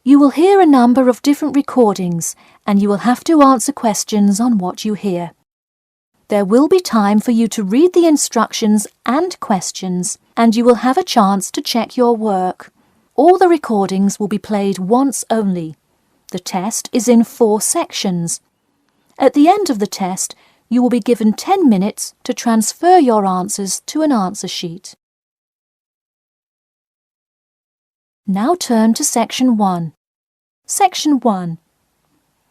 You will hear a number of different recordings and you will have to answer questions on what you hear. There will be time for you to read the instructions and questions, and you will have a chance to check your work. All the recordings will be played once only. The test is in 4 sections. At the end of the test, you will be given 10 minutes to transfer your answers to an answer sheet. Now turn to Section 1. Section 1.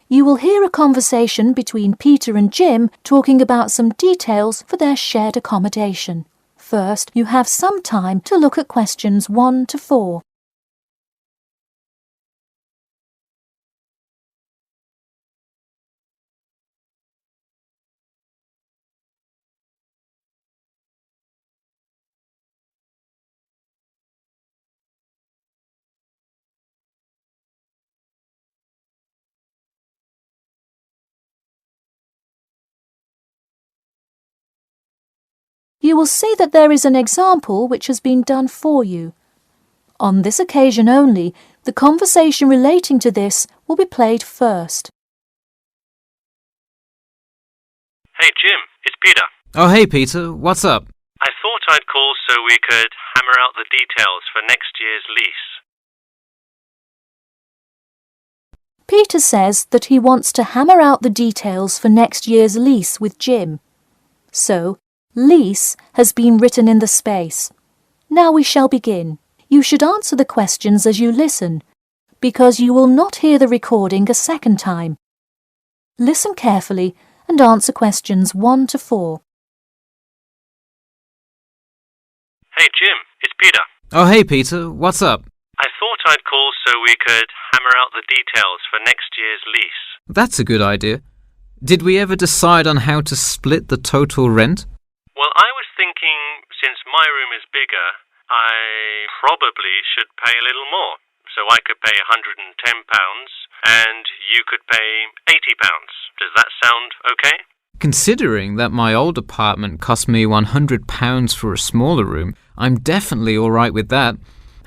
You will hear a conversation between Peter and Jim talking about some details for their shared accommodation. First, you have some time to look at questions 1 to 4. You will see that there is an example which has been done for you. On this occasion only, the conversation relating to this will be played first. Hey Jim, it's Peter. Oh hey Peter, what's up? I thought I'd call so we could hammer out the details for next year's lease. Peter says that he wants to hammer out the details for next year's lease with Jim. So, lease has been written in the space. Now we shall begin. You should answer the questions as you listen, because you will not hear the recording a second time. Listen carefully and answer questions 1 to 4. Hey Jim, it's Peter. Oh hey Peter, what's up? I thought I'd call so we could hammer out the details for next year's lease. That's a good idea. Did we ever decide on how to split the total rent? Well, I was thinking, since my room is bigger, I probably should pay a little more. So I could pay £110 and you could pay £80. Does that sound okay? Considering that my old apartment cost me £100 for a smaller room, I'm definitely all right with that.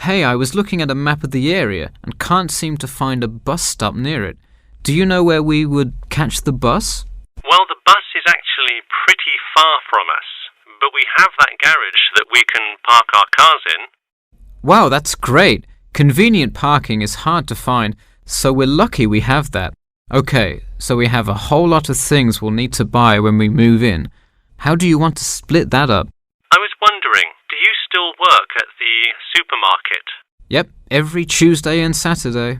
Hey, I was looking at a map of the area and can't seem to find a bus stop near it. Do you know where we would catch the bus? Well, the bus is actually pretty far from us, but we have that garage that we can park our cars in. Wow, that's great. Convenient parking is hard to find, so we're lucky we have that. Okay, so we have a whole lot of things we'll need to buy when we move in. How do you want to split that up? I was wondering, do you still work at the supermarket? Yep, every Tuesday and Saturday.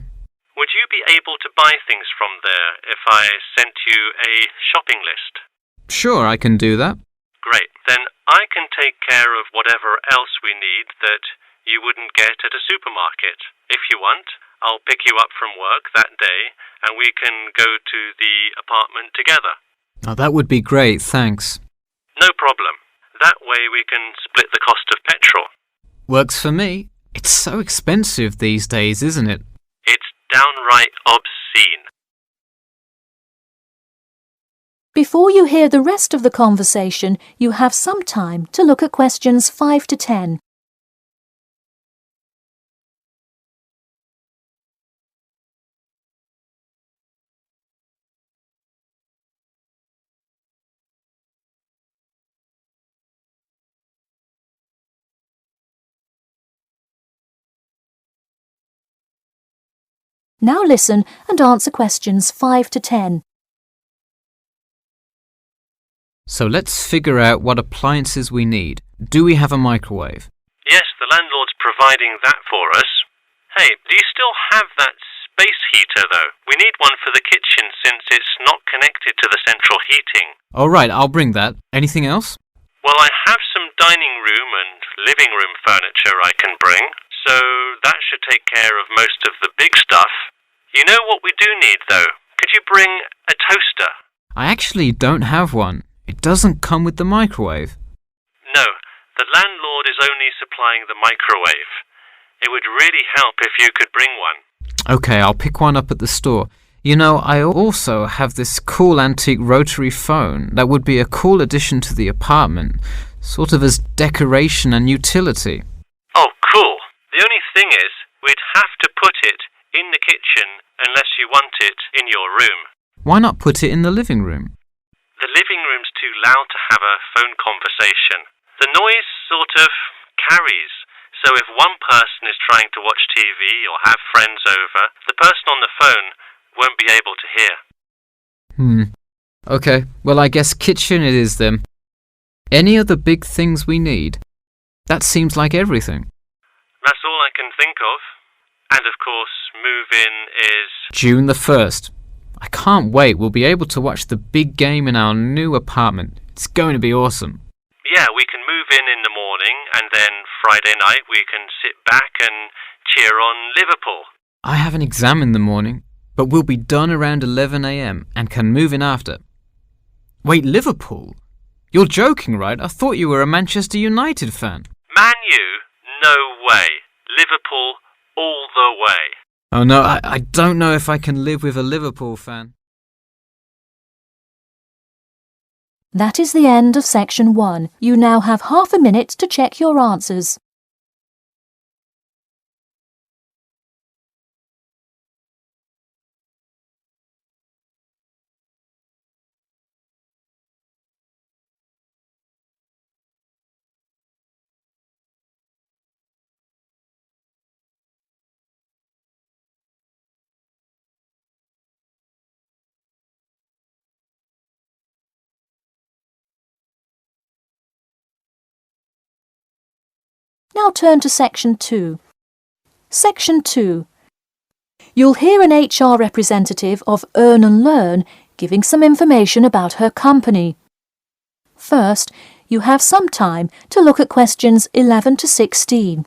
Would you be able to buy things from there if I sent you a shopping list? Sure, I can do that. Great. Then I can take care of whatever else we need that you wouldn't get at a supermarket. If you want, I'll pick you up from work that day and we can go to the apartment together. Oh, that would be great, thanks. No problem. That way we can split the cost of petrol. Works for me. It's so expensive these days, isn't it? It's downright obscene. Before you hear the rest of the conversation, you have some time to look at questions 5 to 10. Now listen and answer questions 5 to 10. So let's figure out what appliances we need. Do we have a microwave? Yes, the landlord's providing that for us. Hey, do you still have that space heater, though? We need one for the kitchen since it's not connected to the central heating. All right, I'll bring that. Anything else? Well, I have some dining room and living room furniture I can bring, so that should take care of most of the big stuff. You know what we do need, though? Could you bring a toaster? I actually don't have one. It doesn't come with the microwave. No, the landlord is only supplying the microwave. It would really help if you could bring one. Okay, I'll pick one up at the store. You know, I also have this cool antique rotary phone that would be a cool addition to the apartment, sort of as decoration and utility. Oh, cool. The only thing is, we'd have to put it in the kitchen unless you want it in your room. Why not put it in the living room? The living room's too loud to have a phone conversation. The noise sort of carries, so if one person is trying to watch TV or have friends over, the person on the phone won't be able to hear. Okay, well I guess kitchen it is then. Any other big things we need? That seems like everything. That's all I can think of. And of course, move-in is June the 1st. I can't wait. We'll be able to watch the big game in our new apartment. It's going to be awesome. Yeah, we can move in the morning and then Friday night we can sit back and cheer on Liverpool. I have an exam in the morning, but we'll be done around 11 a.m. and can move in after. Wait, Liverpool? You're joking, right? I thought you were a Manchester United fan. Man U? No way. Liverpool all the way. Oh no, I don't know if I can live with a Liverpool fan. That is the end of section 1. You now have half a minute to check your answers. Now turn to section 2. Section 2. You'll hear an HR representative of Earn and Learn giving some information about her company. First, you have some time to look at questions 11 to 16.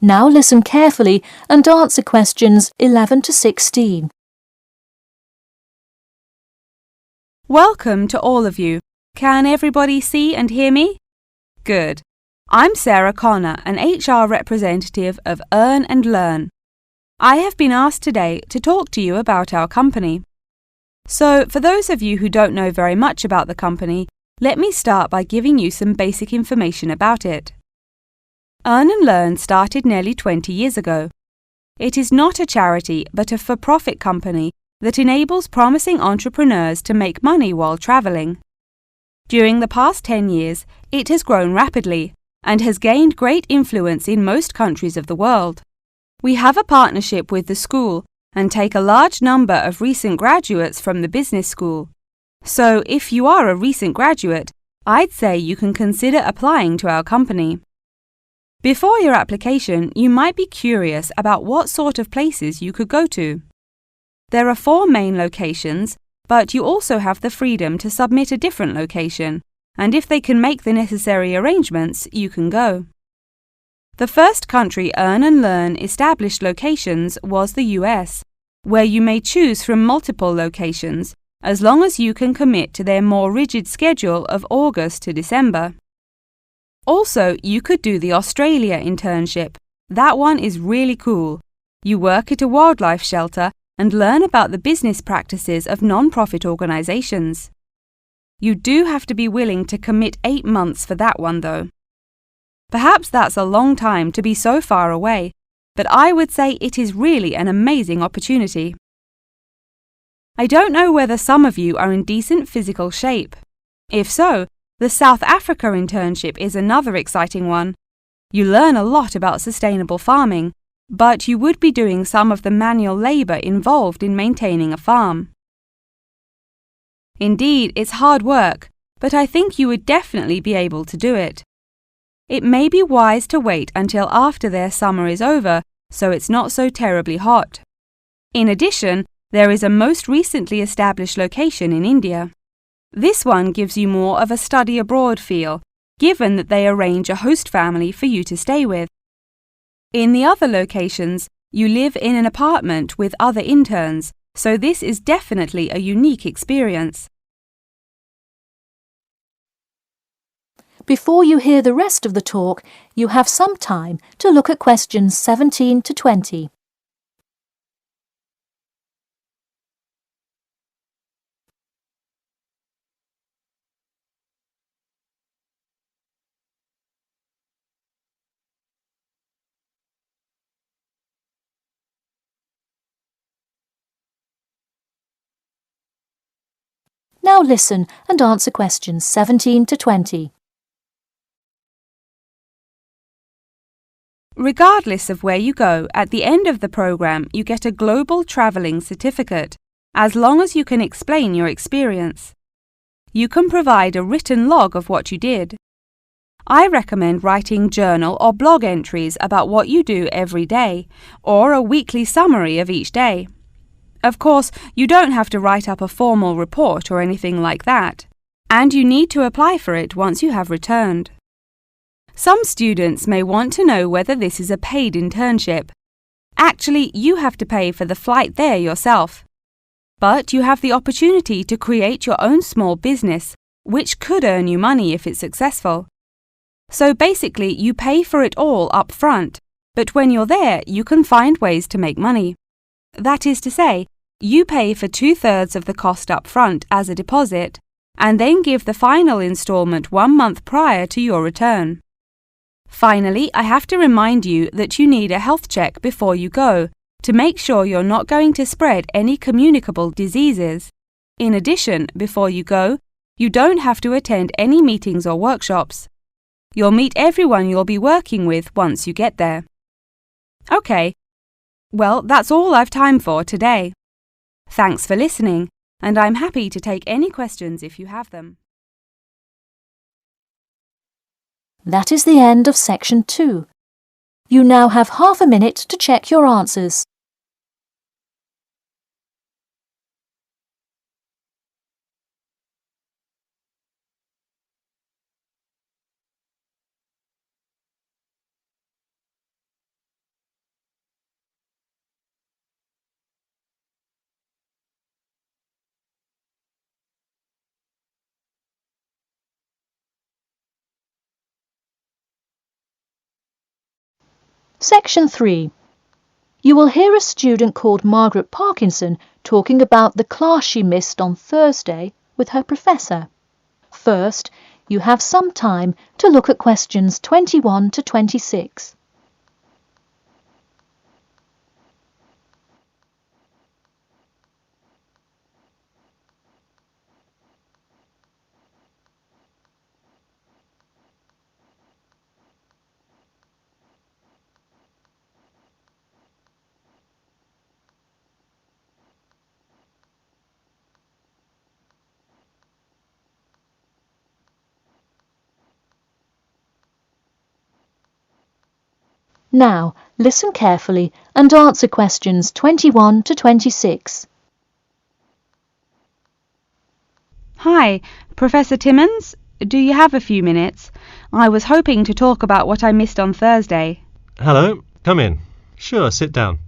Now listen carefully and answer questions 11 to 16. Welcome to all of you. Can everybody see and hear me? Good. I'm Sarah Connor, an HR representative of Earn and Learn. I have been asked today to talk to you about our company. So, for those of you who don't know very much about the company, let me start by giving you some basic information about it. Earn and Learn started nearly 20 years ago. It is not a charity but a for-profit company that enables promising entrepreneurs to make money while traveling. During the past 10 years, it has grown rapidly and has gained great influence in most countries of the world. We have a partnership with the school and take a large number of recent graduates from the business school. So, if you are a recent graduate, I'd say you can consider applying to our company. Before your application, you might be curious about what sort of places you could go to. There are 4 main locations, but you also have the freedom to submit a different location, and if they can make the necessary arrangements, you can go. The first country Earn and Learn established locations was the US, where you may choose from multiple locations, as long as you can commit to their more rigid schedule of August to December. Also, you could do the Australia internship. That one is really cool. You work at a wildlife shelter and learn about the business practices of non-profit organizations. You do have to be willing to commit 8 months for that one, though. Perhaps that's a long time to be so far away, but I would say it is really an amazing opportunity. I don't know whether some of you are in decent physical shape. If so, the South Africa internship is another exciting one. You learn a lot about sustainable farming, but you would be doing some of the manual labour involved in maintaining a farm. Indeed, it's hard work, but I think you would definitely be able to do it. It may be wise to wait until after their summer is over, so it's not so terribly hot. In addition, there is a most recently established location in India. This one gives you more of a study abroad feel, given that they arrange a host family for you to stay with. In the other locations, You live in an apartment with other interns, so this is definitely a unique experience. Before you hear the rest of the talk, you have some time to look at questions 17 to 20. Now listen and answer questions 17 to 20. Regardless of where you go, at the end of the program you get a global travelling certificate, as long as you can explain your experience. You can provide a written log of what you did. I recommend writing journal or blog entries about what you do every day, or a weekly summary of each day. Of course, you don't have to write up a formal report or anything like that, and you need to apply for it once you have returned. Some students may want to know whether this is a paid internship. Actually, you have to pay for the flight there yourself. But you have the opportunity to create your own small business, which could earn you money if it's successful. So basically, you pay for it all up front, but when you're there, you can find ways to make money. That is to say, you pay for 2/3 of the cost up front as a deposit, and then give the final installment 1 month prior to your return. Finally, I have to remind you that you need a health check before you go, to make sure you're not going to spread any communicable diseases. In addition, before you go, you don't have to attend any meetings or workshops. You'll meet everyone you'll be working with once you get there. Okay, well, that's all I've time for today. Thanks for listening, and I'm happy to take any questions if you have them. That is the end of section 2. You now have half a minute to check your answers. Section 3. You will hear a student called Margaret Parkinson talking about the class she missed on Thursday with her professor. First, you have some time to look at questions 21 to 26. Now, listen carefully and answer questions 21 to 26. Hi, Professor Timmons, do you have a few minutes? I was hoping to talk about what I missed on Thursday. Hello, come in. Sure, sit down.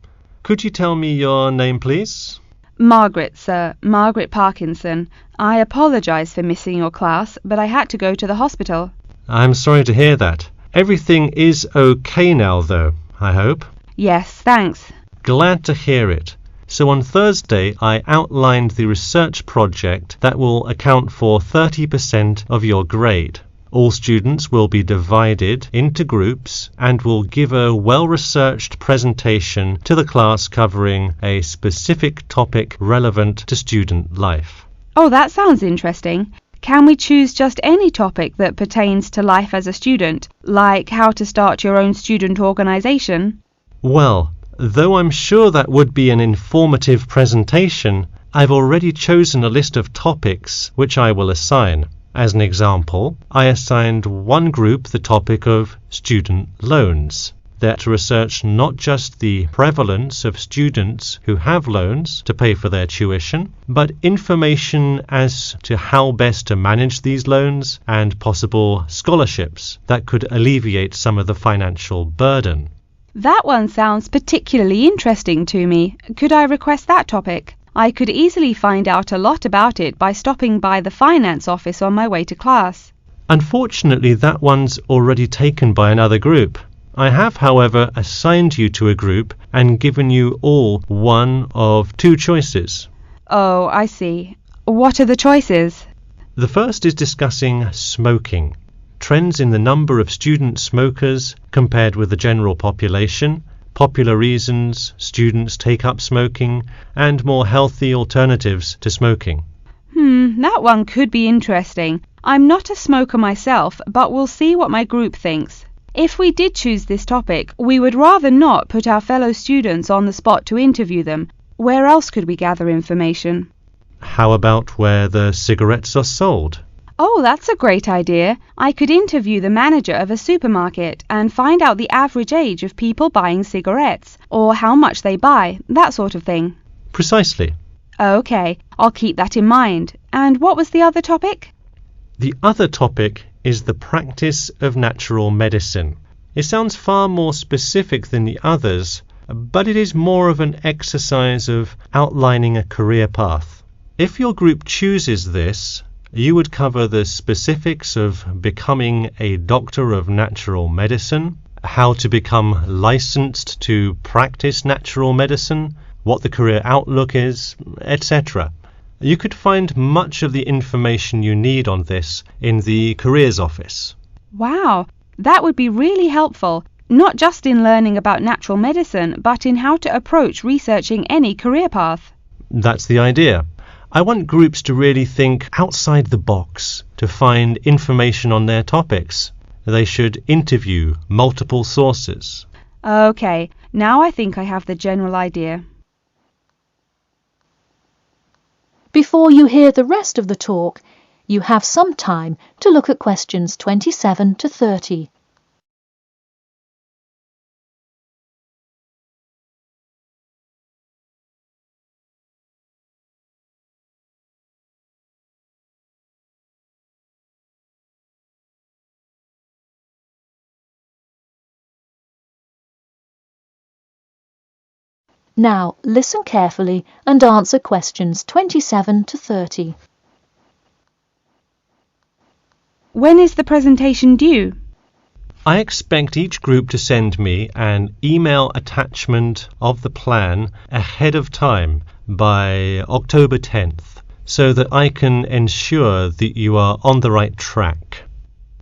Could you tell me your name, please? Margaret, sir, Margaret Parkinson. I apologise for missing your class, but I had to go to the hospital. I'm sorry to hear that. Everything is okay now, though, I hope. Yes, thanks. Glad to hear it. So on Thursday, I outlined the research project that will account for 30% of your grade. All students will be divided into groups and will give a well-researched presentation to the class covering a specific topic relevant to student life. Oh, that sounds interesting. Can we choose just any topic that pertains to life as a student, like how to start your own student organisation? Well, though I'm sure that would be an informative presentation, I've already chosen a list of topics which I will assign. As an example, I assigned one group the topic of student loans. They're to research not just the prevalence of students who have loans to pay for their tuition, but information as to how best to manage these loans and possible scholarships that could alleviate some of the financial burden. That one sounds particularly interesting to me. Could I request that topic? I could easily find out a lot about it by stopping by the finance office on my way to class. Unfortunately, that one's already taken by another group. I have, however, assigned you to a group and given you all one of two choices. Oh, I see. What are the choices? The first is discussing smoking, trends in the number of student smokers compared with the general population, popular reasons students take up smoking, and more healthy alternatives to smoking. That one could be interesting. I'm not a smoker myself, but we'll see what my group thinks. If we did choose this topic, we would rather not put our fellow students on the spot to interview them. Where else could we gather information? How about where the cigarettes are sold? Oh, that's a great idea. I could interview the manager of a supermarket and find out the average age of people buying cigarettes, or how much they buy, that sort of thing. Precisely. Okay, I'll keep that in mind. And what was the other topic? The other topic is the practice of natural medicine. It sounds far more specific than the others, but it is more of an exercise of outlining a career path. If your group chooses this, you would cover the specifics of becoming a doctor of natural medicine, how to become licensed to practice natural medicine, what the career outlook is, etc. You could find much of the information you need on this in the careers office. Wow, that would be really helpful, not just in learning about natural medicine, but in how to approach researching any career path. That's the idea. I want groups to really think outside the box to find information on their topics. They should interview multiple sources. Okay, now I think I have the general idea. Before you hear the rest of the talk, you have some time to look at questions 27 to 30. Now listen carefully and answer questions 27 to 30. When is the presentation due? I expect each group to send me an email attachment of the plan ahead of time by October 10th, so that I can ensure that you are on the right track.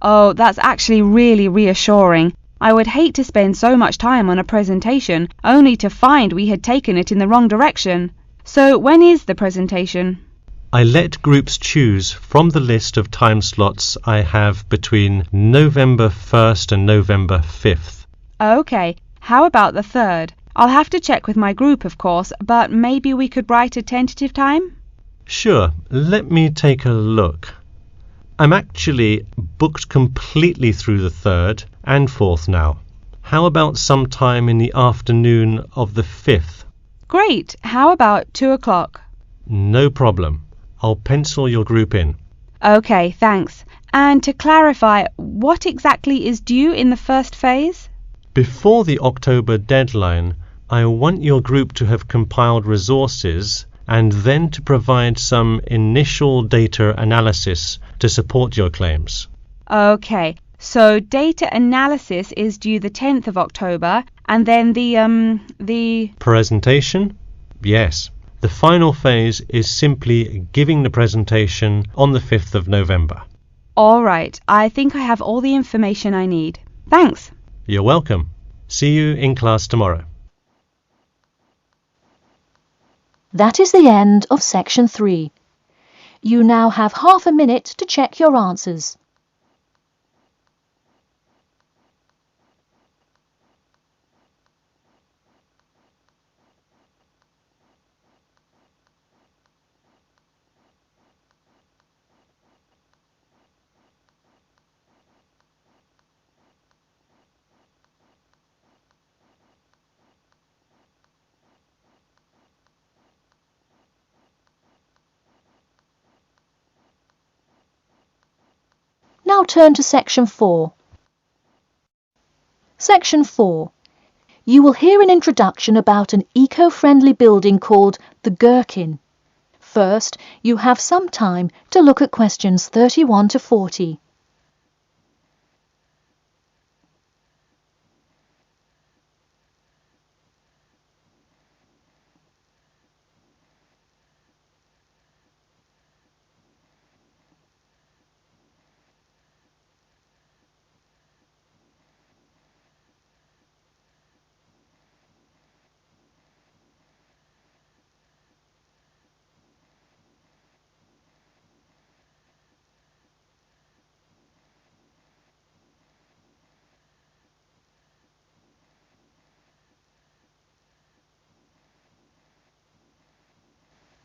Oh, that's actually really reassuring. I would hate to spend so much time on a presentation only to find we had taken it in the wrong direction. So when is the presentation? I let groups choose from the list of time slots I have between November 1st and November 5th. Okay, how about the 3rd? I'll have to check with my group, of course, but maybe we could write a tentative time? Sure, let me take a look. I'm actually booked completely through the 3rd and 4th now. How about sometime in the afternoon of the 5th? Great, how about 2 o'clock? No problem. I'll pencil your group in. Okay, thanks. And to clarify, what exactly is due in the first phase? Before the October deadline, I want your group to have compiled resources and then to provide some initial data analysis to support your claims. Okay, so data analysis is due the 10th of October, and then the Presentation? Yes. The final phase is simply giving the presentation on the 5th of November. All right, I think I have all the information I need. Thanks. You're welcome. See you in class tomorrow. That is the end of section 3. You now have half a minute to check your answers. Now turn to section 4. Section 4. you will hear an introduction about an eco-friendly building called the Gherkin. First, you have some time to look at questions 31 to 40.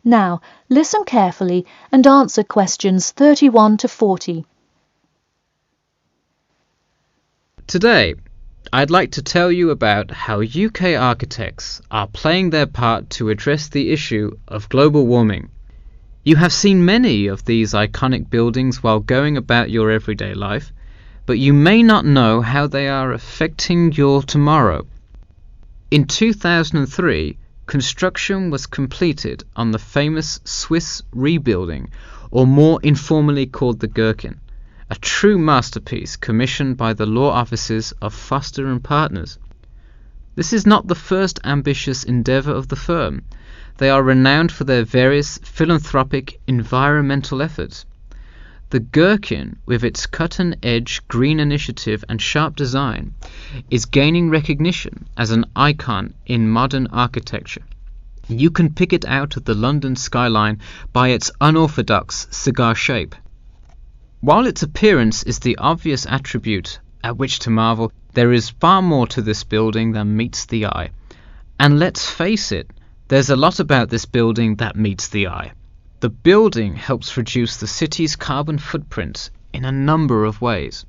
Now, listen carefully and answer questions 31 to 40. Today, I'd like to tell you about how UK architects are playing their part to address the issue of global warming. You have seen many of these iconic buildings while going about your everyday life, but you may not know how they are affecting your tomorrow. In 2003, construction was completed on the famous Swiss rebuilding, or more informally called the Gherkin, a true masterpiece commissioned by the law offices of Foster and Partners. This is not the first ambitious endeavour of the firm. They are renowned for their various philanthropic environmental efforts. The Gherkin, with its cut-and-edge green initiative and sharp design, is gaining recognition as an icon in modern architecture. You can pick it out of the London skyline by its unorthodox cigar shape. While its appearance is the obvious attribute at which to marvel, there is far more to this building than meets the eye. And let's face it, there's a lot about this building that meets the eye. The building helps reduce the city's carbon footprint in a number of ways.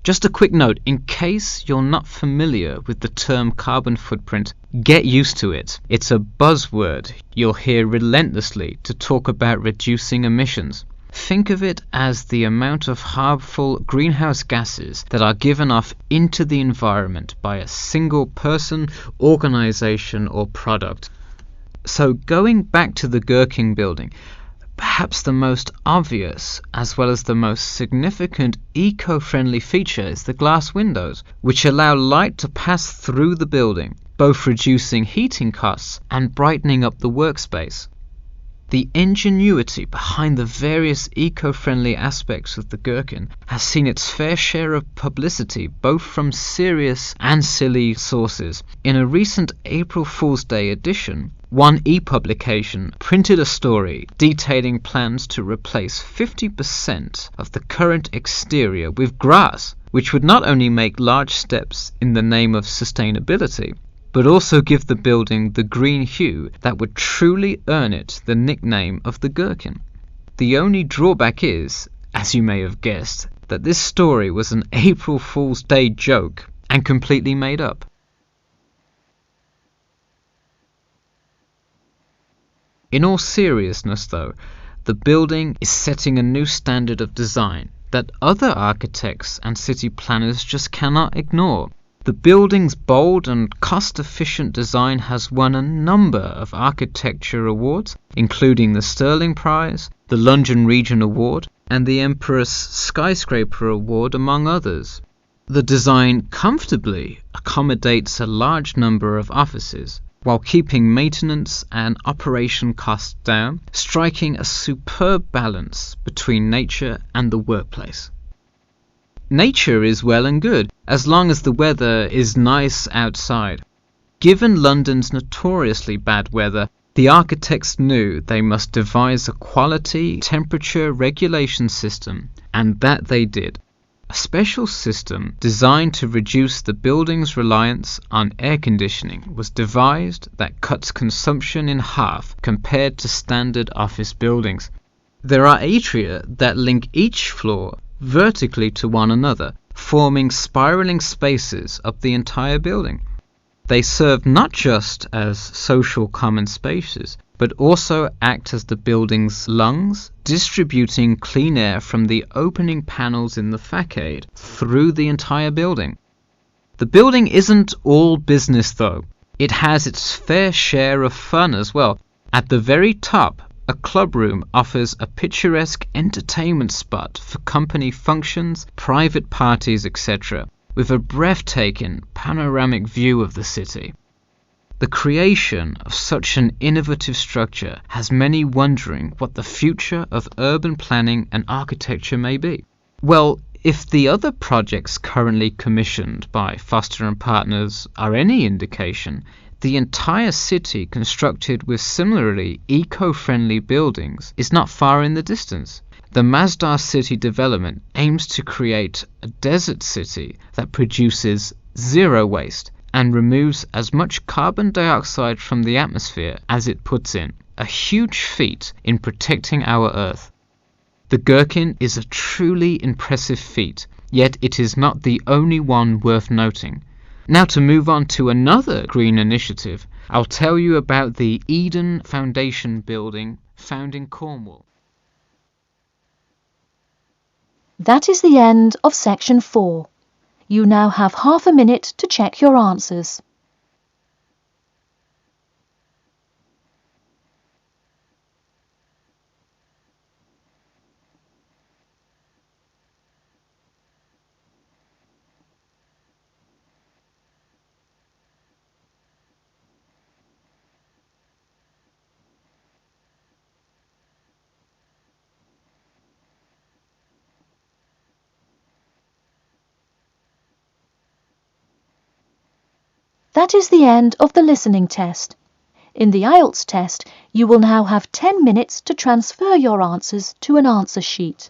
Just a quick note, in case you're not familiar with the term carbon footprint, get used to it. It's a buzzword you'll hear relentlessly to talk about reducing emissions. Think of it as the amount of harmful greenhouse gases that are given off into the environment by a single person, organization, or product. So going back to the Gherkin building, perhaps the most obvious as well as the most significant eco-friendly feature is the glass windows, which allow light to pass through the building, both reducing heating costs and brightening up the workspace. The ingenuity behind the various eco-friendly aspects of the Gherkin has seen its fair share of publicity both from serious and silly sources. In a recent April Fool's Day edition, one e-publication printed a story detailing plans to replace 50% of the current exterior with grass, which would not only make large steps in the name of sustainability, but also give the building the green hue that would truly earn it the nickname of the Gherkin. The only drawback is, as you may have guessed, that this story was an April Fool's Day joke and completely made up. In all seriousness though, the building is setting a new standard of design that other architects and city planners just cannot ignore. The building's bold and cost-efficient design has won a number of architecture awards, including the Stirling Prize, the London Region Award, and the Empress Skyscraper Award, among others. The design comfortably accommodates a large number of offices, while keeping maintenance and operation costs down, striking a superb balance between nature and the workplace. Nature is well and good, as long as the weather is nice outside. Given London's notoriously bad weather, the architects knew they must devise a quality temperature regulation system, and that they did. A special system designed to reduce the building's reliance on air conditioning was devised that cuts consumption in half compared to standard office buildings. There are atria that link each floor vertically to one another, forming spiraling spaces up the entire building. They serve not just as social common spaces, but also act as the building's lungs, distributing clean air from the opening panels in the facade through the entire building. The building isn't all business though. It has its fair share of fun as well. At the very top, a club room offers a picturesque entertainment spot for company functions, private parties, etc., with a breathtaking panoramic view of the city. The creation of such an innovative structure has many wondering what the future of urban planning and architecture may be. Well, if the other projects currently commissioned by Foster & Partners are any indication, the entire city constructed with similarly eco-friendly buildings is not far in the distance. The Masdar City development aims to create a desert city that produces zero waste and removes as much carbon dioxide from the atmosphere as it puts in, a huge feat in protecting our Earth. The Gherkin is a truly impressive feat, yet it is not the only one worth noting. Now to move on to another green initiative, I'll tell you about the Eden Foundation building found in Cornwall. That is the end of section 4. You now have half a minute to check your answers. That is the end of the listening test. In the IELTS test, you will now have 10 minutes to transfer your answers to an answer sheet.